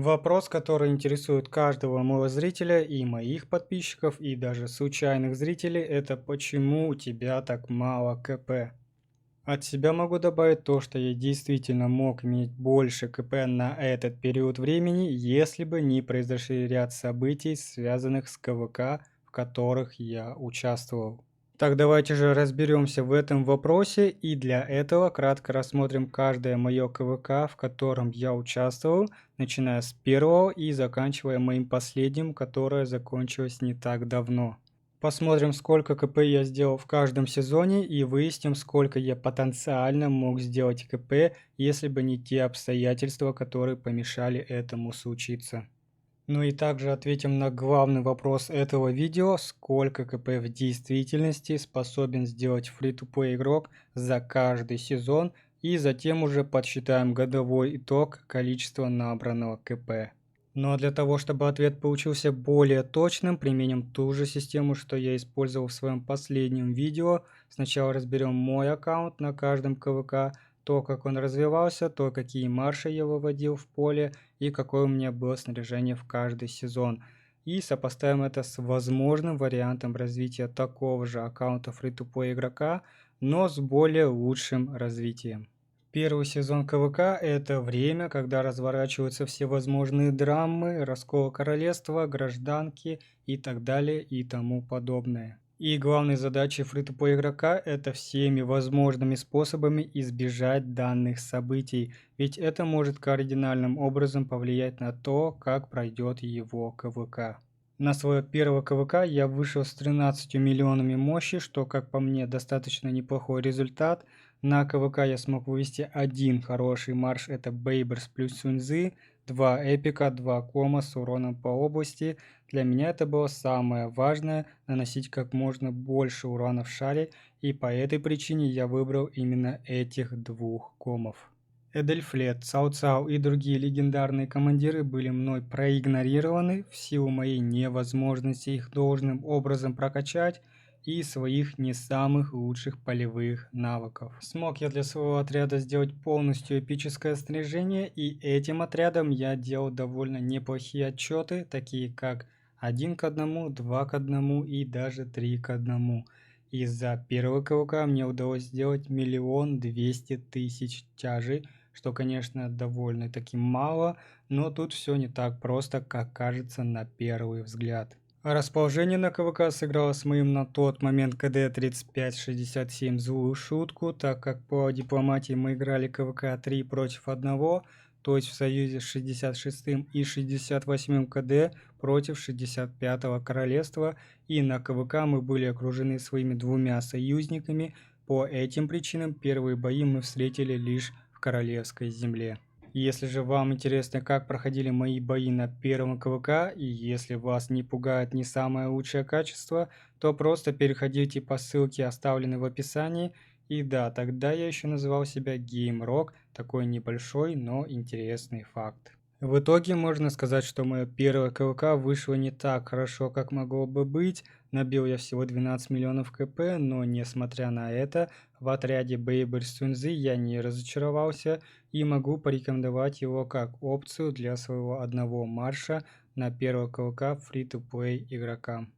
Вопрос, который интересует каждого моего зрителя и моих подписчиков, и даже случайных зрителей, это почему у тебя так мало КП? От себя могу добавить то, что я действительно мог иметь больше КП на этот период времени, если бы не произошли ряд событий, связанных с КВК, в которых я участвовал. Так давайте же разберемся в этом вопросе, и для этого кратко рассмотрим каждое мое КВК, в котором я участвовал, начиная с первого и заканчивая моим последним, которое закончилось не так давно. Посмотрим, сколько КП я сделал в каждом сезоне, и выясним, сколько я потенциально мог сделать КП, если бы не те обстоятельства, которые помешали этому случиться. Ну и также ответим на главный вопрос этого видео: сколько КП в действительности способен сделать фри-то-плей игрок за каждый сезон, и затем уже подсчитаем годовой итог количества набранного КП. Ну а для того, чтобы ответ получился более точным, применим ту же систему, что я использовал в своем последнем видео. Сначала разберем мой аккаунт на каждом КВК, то, как он развивался, то, какие марши я выводил в поле и какое у меня было снаряжение в каждый сезон. И сопоставим это с возможным вариантом развития такого же аккаунта фри-то-плей игрока, но с более лучшим развитием. Первый сезон КВК – это время, когда разворачиваются все возможные драмы, раскол королевства, гражданки и так далее и тому подобное. И главной задачей фри-то-плей игрока – это всеми возможными способами избежать данных событий, ведь это может кардинальным образом повлиять на то, как пройдет его КВК. На свое первое КВК я вышел с 13 миллионами мощи, что, как по мне, достаточно неплохой результат. На КВК я смог вывести один хороший марш, это Бейберс плюс Суньзы, 2 эпика, 2 кома с уроном по области. Для меня это было самое важное – наносить как можно больше урона в шаре, и по этой причине я выбрал именно этих двух комов. Эдельфлет, Цао Цао и другие легендарные командиры были мной проигнорированы в силу моей невозможности их должным образом прокачать и своих не самых лучших полевых навыков. Смог я для своего отряда сделать полностью эпическое снаряжение, и этим отрядом я делал довольно неплохие отчеты, такие как 1 к 1, 2 к 1 и даже 3 к 1. Из-за первого КВК мне удалось сделать 1 200 000 тяжей, что, конечно, довольно-таки мало, но тут все не так просто, как кажется на первый взгляд. Расположение на КВК сыграло с моим на тот момент КД 3567 злую шутку, так как по дипломатии мы играли КВК 3 против 1, то есть в союзе с 66 и 68 КД против 65 королевства, и на КВК мы были окружены своими двумя союзниками. По этим причинам первые бои мы встретили лишь в королевской земле. Если же вам интересно, как проходили мои бои на первом КВК, и если вас не пугает не самое лучшее качество, то просто переходите по ссылке, оставленной в описании. И да, тогда я еще называл себя GameRock, такой небольшой, но интересный факт. В итоге можно сказать, что мое первое КВК вышло не так хорошо, как могло бы быть. Набил я всего 12 миллионов КП, но несмотря на это, в отряде Бейбер Сунзы я не разочаровался и могу порекомендовать его как опцию для своего одного марша на первое КВК фри-то-плей игрокам.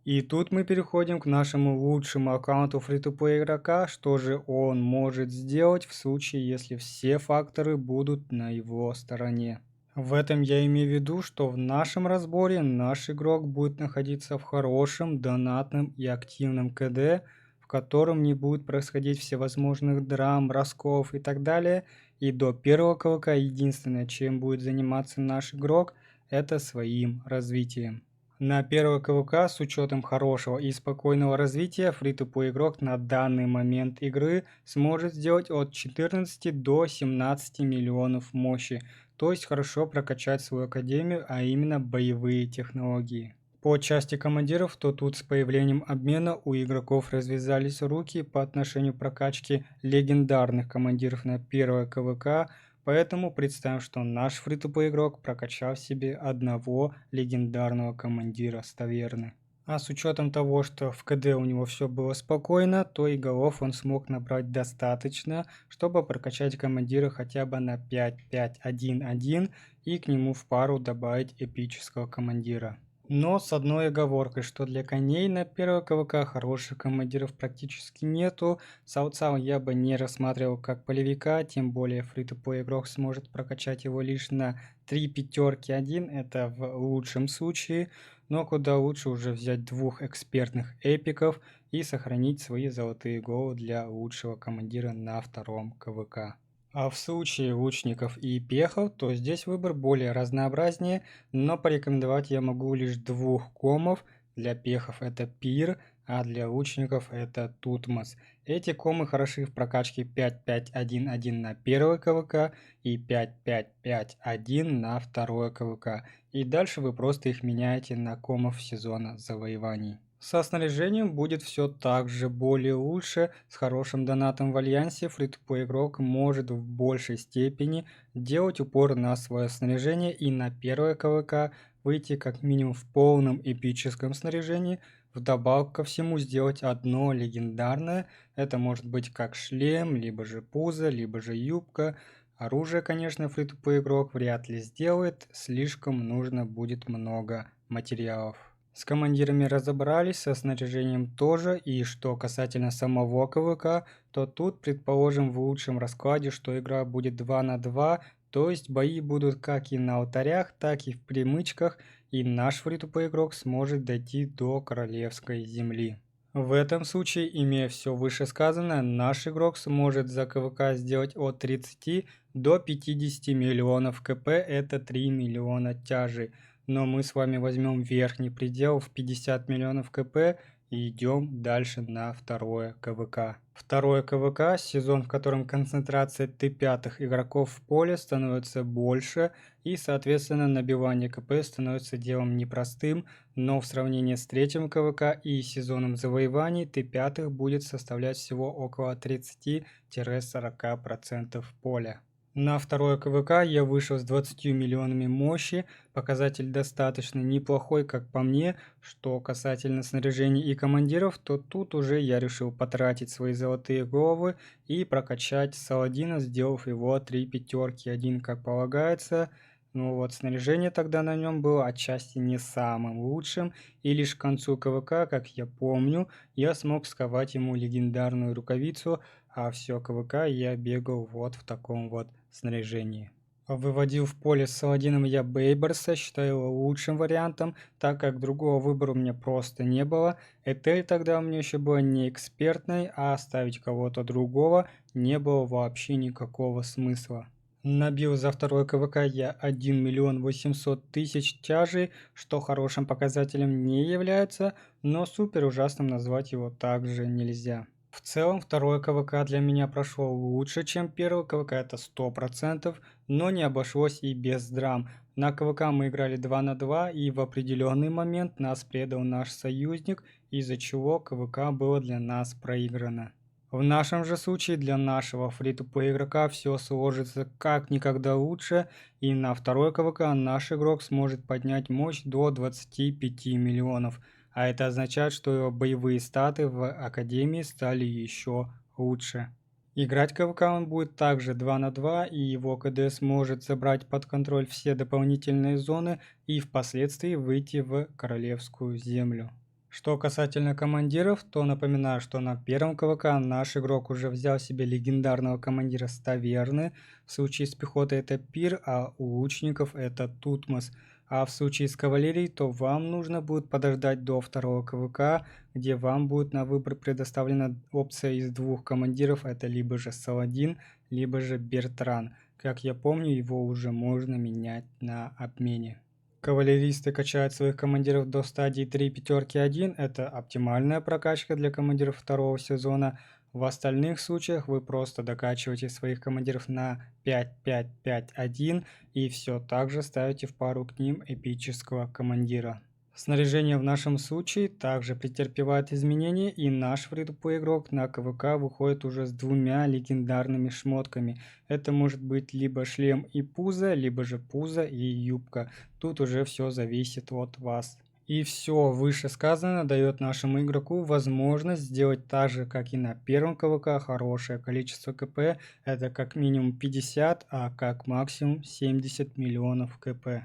И тут мы переходим к нашему лучшему аккаунту фри-то-плей игрока, что же он может сделать в случае, если все факторы будут на его стороне. В этом я имею в виду, что в нашем разборе наш игрок будет находиться в хорошем, донатном и активном КД, в котором не будет происходить всевозможных драм, расколов и так далее. И до первого КВК единственное, чем будет заниматься наш игрок, это своим развитием. На первого КВК с учетом хорошего и спокойного развития фри-то-плей игрок на данный момент игры сможет сделать от 14 до 17 миллионов мощи, то есть хорошо прокачать свою академию, а именно боевые технологии. По части командиров, то тут с появлением обмена у игроков развязались руки по отношению прокачки легендарных командиров на первое КВК, поэтому представим, что наш фри-то-плей игрок прокачал себе одного легендарного командира с таверны. А с учетом того, что в КД у него все было спокойно, то и голов он смог набрать достаточно, чтобы прокачать командира хотя бы на 5-5-1-1 и к нему в пару добавить эпического командира. Но с одной оговоркой, что для коней на первой КВК хороших командиров практически нету. Сао я бы не рассматривал как полевика, тем более фри-то-плей игрок сможет прокачать его лишь на 3 пятерки 1, это в лучшем случае, но куда лучше уже взять двух экспертных эпиков и сохранить свои золотые головы для лучшего командира на втором КВК. А в случае лучников и пехов, то здесь выбор более разнообразнее, но порекомендовать я могу лишь двух комов. Для пехов это Пир, а для лучников это Тутмос. Эти комы хороши в прокачке 5-5-1-1 на первый КВК и 5-5-5-1 на второе КВК. И дальше вы просто их меняете на комов сезона завоеваний. Со снаряжением будет все так же более лучше. С хорошим донатом в альянсе фри-то-плей игрок может в большей степени делать упор на свое снаряжение и на первое КВК выйти как минимум в полном эпическом снаряжении. Вдобавок ко всему сделать одно легендарное. Это может быть как шлем, либо же пузо, либо же юбка. Оружие, конечно, фри-то-плей игрок вряд ли сделает. Слишком нужно будет много материалов. С командирами разобрались, со снаряжением тоже, и что касательно самого КВК, то тут предположим в лучшем раскладе, что игра будет 2 на 2, то есть бои будут как и на алтарях, так и в примычках, и наш фри-то-плей игрок сможет дойти до королевской земли. В этом случае, имея все вышесказанное, наш игрок сможет за КВК сделать от 30 до 50 миллионов КП, это 3 миллиона тяжей. Но мы с вами возьмем верхний предел в 50 миллионов КП и идем дальше на второе КВК. Второе КВК – сезон, в котором концентрация Т5 игроков в поле становится больше, и, соответственно, набивание КП становится делом непростым, но в сравнении с третьим КВК и сезоном завоеваний Т5 будет составлять всего около 30-40% поля. На второе КВК я вышел с 20 миллионами мощи, показатель достаточно неплохой, как по мне. Что касательно снаряжений и командиров, то тут уже я решил потратить свои золотые головы и прокачать Саладина, сделав его 3 пятерки 1 как полагается. Ну вот, снаряжение тогда на нем было отчасти не самым лучшим, и лишь к концу КВК, как я помню, я смог сковать ему легендарную рукавицу, а все КВК я бегал вот в таком вот снаряжении. Выводил в поле с Саладином я Бейберса, считаю его лучшим вариантом, так как другого выбора у меня просто не было. Этель тогда у меня еще была не экспертной, а ставить кого-то другого не было вообще никакого смысла. Набил за второй КВК я 1 миллион 800 тысяч тяжей, что хорошим показателем не является, но супер ужасным назвать его также нельзя. В целом, второе КВК для меня прошло лучше, чем первый КВК, это 100%, но не обошлось и без драм. На КВК мы играли 2 на 2, и в определенный момент нас предал наш союзник, из-за чего КВК было для нас проиграно. В нашем же случае для нашего фри-то-плей игрока все сложится как никогда лучше, и на второй КВК наш игрок сможет поднять мощь до 25 миллионов. А это означает, что его боевые статы в Академии стали еще лучше. Играть КВК он будет также 2 на 2, и его КД сможет забрать под контроль все дополнительные зоны и впоследствии выйти в Королевскую землю. Что касательно командиров, то напоминаю, что на первом КВК наш игрок уже взял себе легендарного командира с таверны. В случае с пехотой это Пир, а у лучников это Тутмос. А в случае с кавалерией, то вам нужно будет подождать до второго КВК, где вам будет на выбор предоставлена опция из двух командиров, это либо же Саладин, либо же Бертран. Как я помню, его уже можно менять на обмене. Кавалеристы качают своих командиров до стадии 3 пятерки 1, это оптимальная прокачка для командиров второго сезона. В остальных случаях вы просто докачиваете своих командиров на 5-5-5-1 и все так же ставите в пару к ним эпического командира. Снаряжение в нашем случае также претерпевает изменения, и наш фри-то-плей игрок на КВК выходит уже с двумя легендарными шмотками. Это может быть либо шлем и пузо, либо же пузо и юбка. Тут уже все зависит от вас. И все вышесказанное дает нашему игроку возможность сделать так же, как и на первом КВК, хорошее количество КП, это как минимум 50, а как максимум 70 миллионов КП.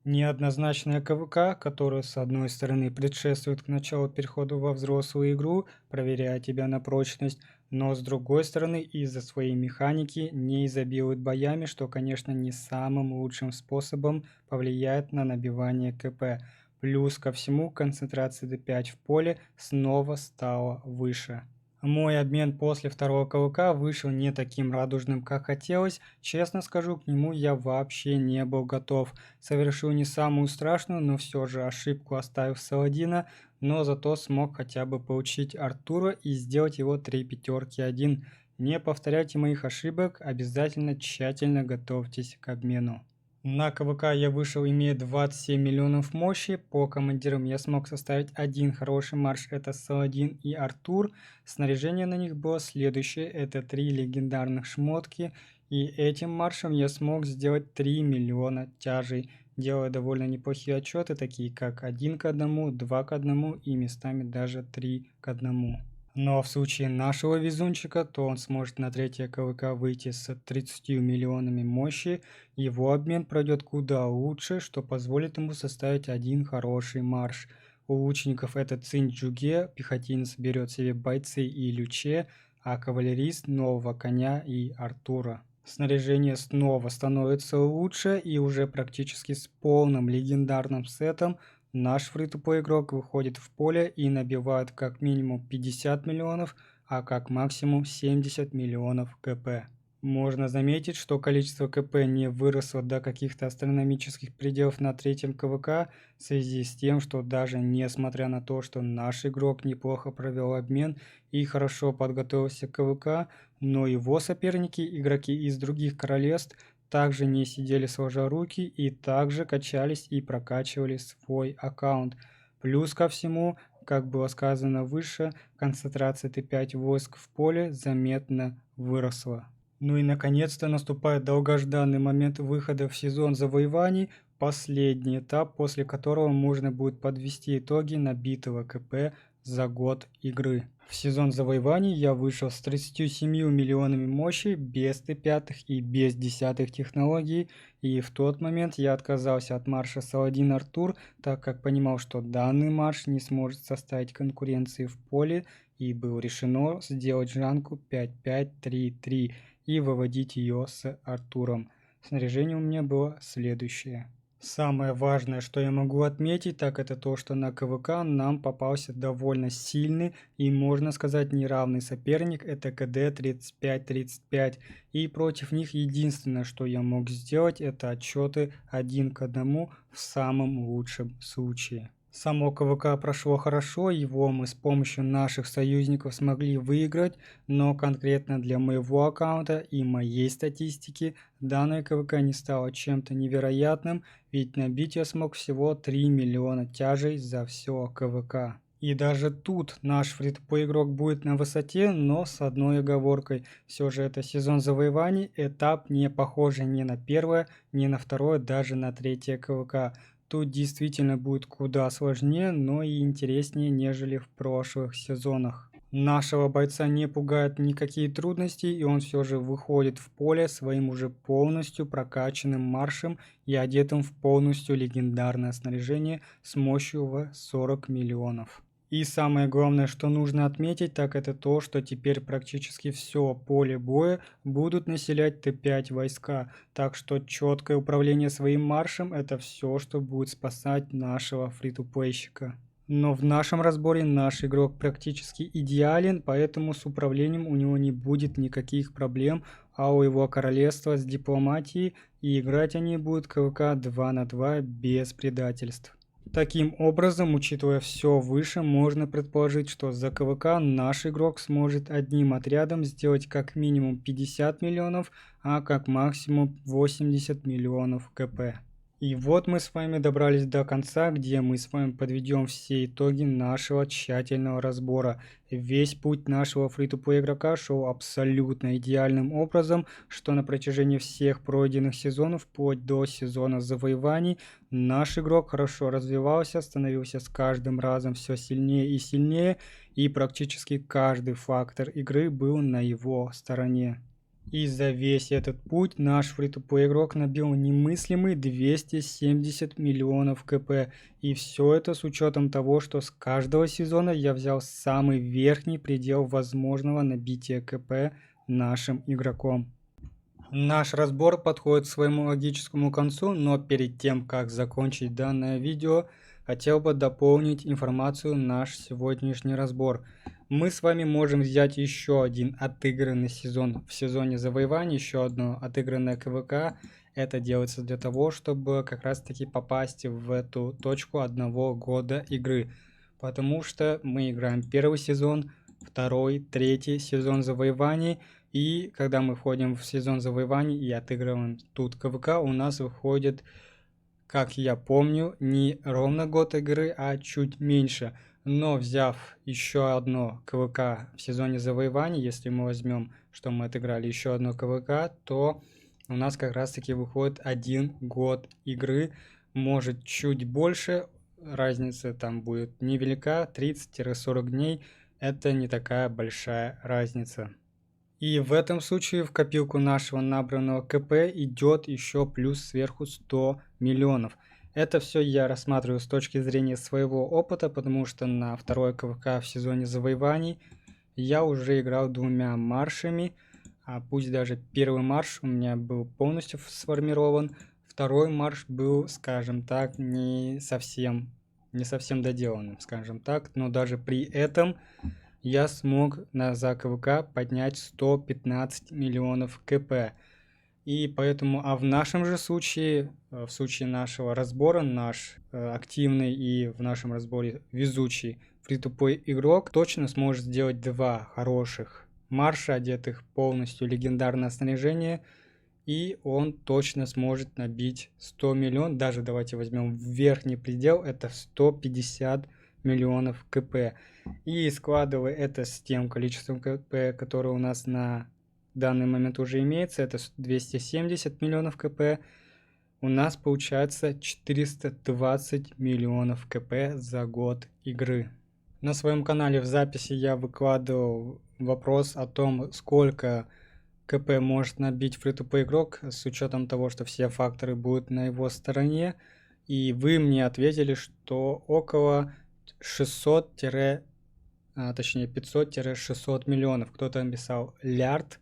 Неоднозначная КВК, которая с одной стороны предшествует к началу перехода во взрослую игру, проверяя тебя на прочность, но с другой стороны из-за своей механики не изобилует боями, что, конечно, не самым лучшим способом повлияет на набивание КП. Плюс ко всему концентрация D5 в поле снова стала выше. Мой обмен после второго КВК вышел не таким радужным, как хотелось. Честно скажу, к нему я вообще не был готов. Совершил не самую страшную, но все же ошибку, оставив Саладина, но зато смог хотя бы получить Артура и сделать его 3 пятерки 1. Не повторяйте моих ошибок, обязательно тщательно готовьтесь к обмену. На КВК я вышел, имея 27 миллионов мощи. По командирам я смог составить один хороший марш, это Саладин и Артур. Снаряжение на них было следующее, это 3 легендарных шмотки. И этим маршем я смог сделать 3 миллиона тяжей, делая довольно неплохие отчеты, такие как 1 к 1, 2 к 1 и местами даже 3 к 1. Но в случае нашего везунчика, то он сможет на третье КВК выйти с 30 миллионами мощи. Его обмен пройдет куда лучше, что позволит ему составить один хороший марш. У лучников это Цинь-Джуге, пехотинец берет себе бойцы и люче, а кавалерист нового коня и Артура. Снаряжение снова становится лучше, и уже практически с полным легендарным сетом наш фри-то-плей игрок выходит в поле и набивает как минимум 50 миллионов, а как максимум 70 миллионов КП. Можно заметить, что количество КП не выросло до каких-то астрономических пределов на третьем КВК в связи с тем, что даже несмотря на то, что наш игрок неплохо провел обмен и хорошо подготовился к КВК, но его соперники, игроки из других королевств, также не сидели сложа руки и также качались и прокачивали свой аккаунт. Плюс ко всему, как было сказано выше, концентрация Т5 войск в поле заметно выросла. Ну и наконец-то наступает долгожданный момент выхода в сезон завоеваний, последний этап, после которого можно будет подвести итоги набитого КП за год игры. В сезон завоеваний я вышел с 37 миллионами мощи, без Т5 и без 10 технологий, и в тот момент я отказался от марша Саладин Артур, так как понимал, что данный марш не сможет составить конкуренции в поле, и было решено сделать жанку 5-5-3-3 и выводить ее с Артуром. Снаряжение у меня было следующее. Самое важное, что я могу отметить, так это то, что на КВК нам попался довольно сильный и, можно сказать, неравный соперник, это КД 35-35, и против них единственное, что я мог сделать, это отчеты 1 к 1 в самом лучшем случае. Само КВК прошло хорошо, его мы с помощью наших союзников смогли выиграть, но конкретно для моего аккаунта и моей статистики данное КВК не стало чем-то невероятным, ведь набить я смог всего 3 миллиона тяжей за все КВК. И даже тут наш фри-то-плей игрок будет на высоте, но с одной оговоркой. Все же это сезон завоеваний, этап не похожий ни на первое, ни на второе, даже на третье КВК. Тут действительно будет куда сложнее, но и интереснее, нежели в прошлых сезонах. Нашего бойца не пугают никакие трудности, и он все же выходит в поле своим уже полностью прокачанным маршем и одетым в полностью легендарное снаряжение с мощью в 40 миллионов. И самое главное, что нужно отметить, так это то, что теперь практически все поле боя будут населять Т5 войска, так что четкое управление своим маршем – это все, что будет спасать нашего фри-то-плейщика. Но в нашем разборе наш игрок практически идеален, поэтому с управлением у него не будет никаких проблем, а у его королевства с дипломатией, и играть они будут КВК 2 на 2 без предательств. Таким образом, учитывая все выше, можно предположить, что за КВК наш игрок сможет одним отрядом сделать как минимум 50 миллионов, а как максимум 80 миллионов КП. И вот мы с вами добрались до конца, где мы с вами подведем все итоги нашего тщательного разбора. Весь путь нашего фри-то-плей игрока шел абсолютно идеальным образом, что на протяжении всех пройденных сезонов, вплоть до сезона завоеваний, наш игрок хорошо развивался, становился с каждым разом все сильнее и сильнее, и практически каждый фактор игры был на его стороне. И за весь этот путь наш фри-то-плей игрок набил немыслимый 270 миллионов КП. И все это с учетом того, что с каждого сезона я взял самый верхний предел возможного набития КП нашим игроком. Наш разбор подходит к своему логическому концу, но перед тем, как закончить данное видео, хотел бы дополнить информацию наш сегодняшний разбор. Мы с вами можем взять еще один отыгранный сезон в сезоне завоеваний, еще одно отыгранное КВК. Это делается для того, чтобы как раз таки попасть в эту точку 1 года игры. Потому что мы играем первый сезон, второй, третий сезон завоеваний. И когда мы входим в сезон завоеваний и отыгрываем тут КВК, у нас выходит, как я помню, не ровно год игры, а чуть меньше. Но взяв еще одно КВК в сезоне завоеваний, если мы возьмем, что мы отыграли еще одно КВК, то у нас как раз таки выходит 1 год игры, может чуть больше, разница там будет невелика, 30-40 дней, это не такая большая разница. И в этом случае в копилку нашего набранного КП идет еще плюс сверху 100 миллионов. Это все я рассматриваю с точки зрения своего опыта, потому что на второй КВК в сезоне завоеваний я уже играл 2 маршами, а пусть даже первый марш у меня был полностью сформирован, второй марш был, скажем так, не совсем доделанным, скажем так, но даже при этом я смог за КВК поднять 115 миллионов КП. И поэтому, в нашем же случае, в случае нашего разбора, наш активный и в нашем разборе везучий фри-то-плей игрок точно сможет сделать 2 хороших марша, одетых полностью легендарное снаряжение, и он точно сможет набить 100 миллионов, даже давайте возьмем верхний предел, это 150 миллионов КП. И складывая это с тем количеством КП, которое у нас на данный момент уже имеется, это 270 миллионов КП, у нас получается 420 миллионов КП за год игры. На своем канале в записи я выкладывал вопрос о том, сколько КП может набить фри-то-плей игрок с учетом того, что все факторы будут на его стороне. И вы мне ответили, что около 500-600 миллионов. Кто-то написал лярд.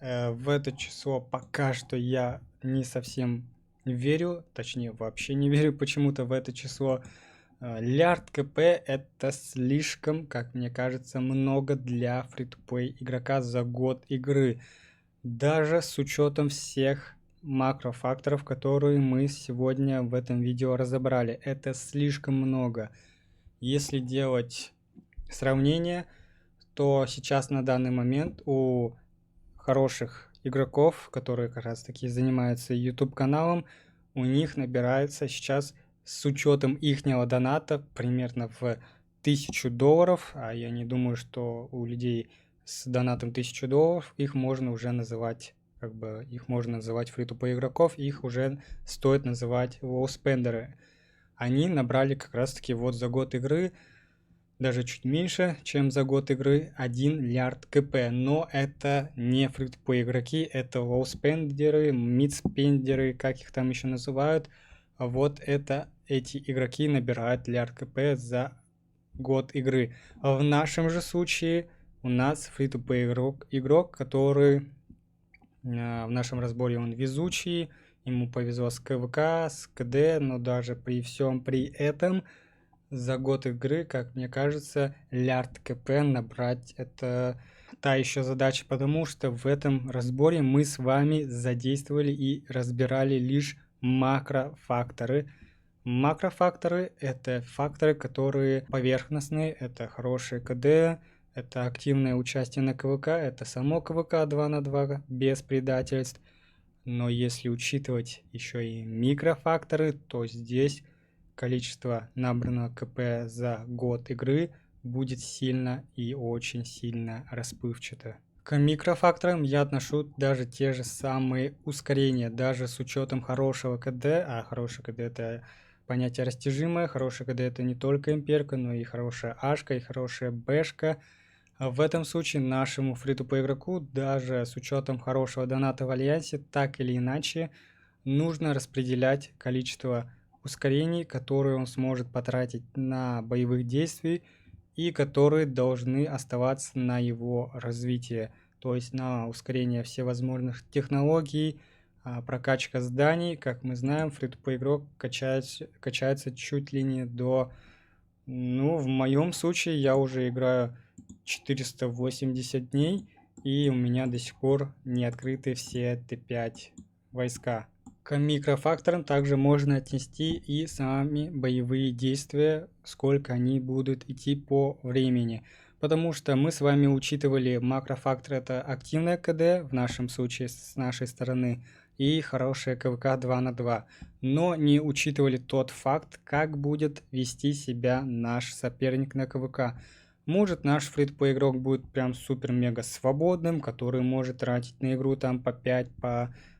В это число пока что я не совсем верю, точнее вообще не верю почему-то в это число. Лярд КП это слишком, как мне кажется, много для фри-то-плей игрока за год игры. Даже с учетом всех макрофакторов, которые мы сегодня в этом видео разобрали. Это слишком много. Если делать сравнение, то сейчас на данный момент у хороших игроков, которые как раз таки занимаются YouTube каналом, у них набирается сейчас с учетом ихнего доната примерно в $1000, а я не думаю, что у людей с донатом $1000 их можно уже называть, их можно называть фри-то-плей игроков, их уже стоит называть лоу-спендеры. Они набрали как раз таки вот за год игры, даже чуть меньше, чем за год игры, 1 лярд КП. Но это не фри-то-плей игроки, это лоу-спендеры, мид-спендеры, как их там еще называют. Вот это эти игроки набирают лярд КП за год игры. В нашем же случае у нас фри-то-плей игрок, который в нашем разборе он везучий, ему повезло с КВК, с КД, но даже при всем при этом за год игры, как мне кажется, лярд КП набрать это та еще задача, потому что в этом разборе мы с вами задействовали и разбирали лишь макрофакторы. Макрофакторы это факторы, которые поверхностные, это хорошие КД, это активное участие на КВК, это само КВК 2 на 2 без предательств. Но если учитывать еще и микрофакторы, то здесь количество набранного КП за год игры будет сильно и очень сильно расплывчато. К микрофакторам я отношу даже те же самые ускорения, даже с учетом хорошего КД, а хороший КД это понятие растяжимое, хороший КД это не только имперка, но и хорошая Ашка, и хорошая Бэшка. В этом случае нашему фри-то-плей игроку, даже с учетом хорошего доната в альянсе, так или иначе, нужно распределять количество ускорений, которые он сможет потратить на боевых действий и которые должны оставаться на его развитие, то есть на ускорение всевозможных технологий, прокачка зданий. Как мы знаем, фри-то-плей игрок качается чуть ли не до... Ну, в моем случае я уже играю 480 дней, и у меня до сих пор не открыты все Т5 войска. К микрофакторам также можно отнести и сами боевые действия, сколько они будут идти по времени. Потому что мы с вами учитывали макрофактор, это активное КД, в нашем случае с нашей стороны, и хорошее КВК 2 на 2. Но не учитывали тот факт, как будет вести себя наш соперник на КВК. Может, наш фри-то-плей игрок будет прям супер-мега свободным, который может тратить на игру там по 5,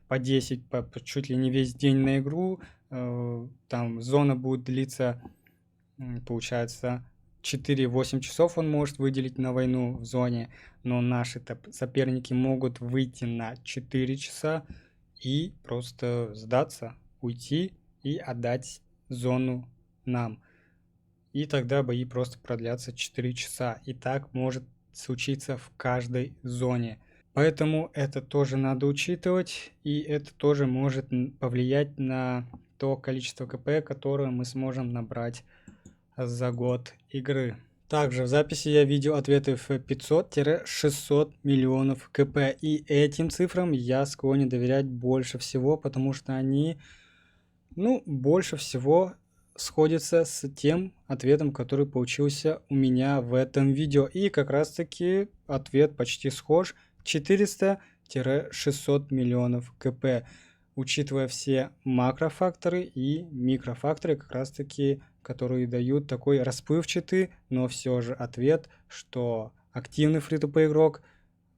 по 10, по чуть ли не весь день на игру. Там зона будет длиться, получается, 4-8 часов он может выделить на войну в зоне, но наши соперники могут выйти на 4 часа и просто сдаться, уйти и отдать зону нам. И тогда бои просто продлятся 4 часа. И так может случиться в каждой зоне. Поэтому это тоже надо учитывать, и это тоже может повлиять на то количество КП, которое мы сможем набрать за год игры. Также в записи я видел ответы в 500-600 миллионов КП, и этим цифрам я склонен доверять больше всего, потому что они, больше всего сходятся с тем ответом, который получился у меня в этом видео. И как раз таки ответ почти схож. 400-600 миллионов КП, учитывая все макрофакторы и микрофакторы, как раз таки, которые дают такой расплывчатый, но все же ответ, что активный фри-то-плей игрок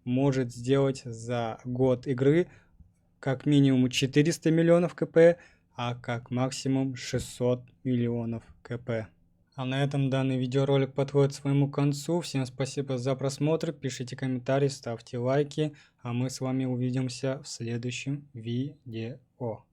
может сделать за год игры как минимум 400 миллионов КП, а как максимум 600 миллионов КП. А на этом данный видеоролик подходит к своему концу. Всем спасибо за просмотр, пишите комментарии, ставьте лайки, а мы с вами увидимся в следующем видео.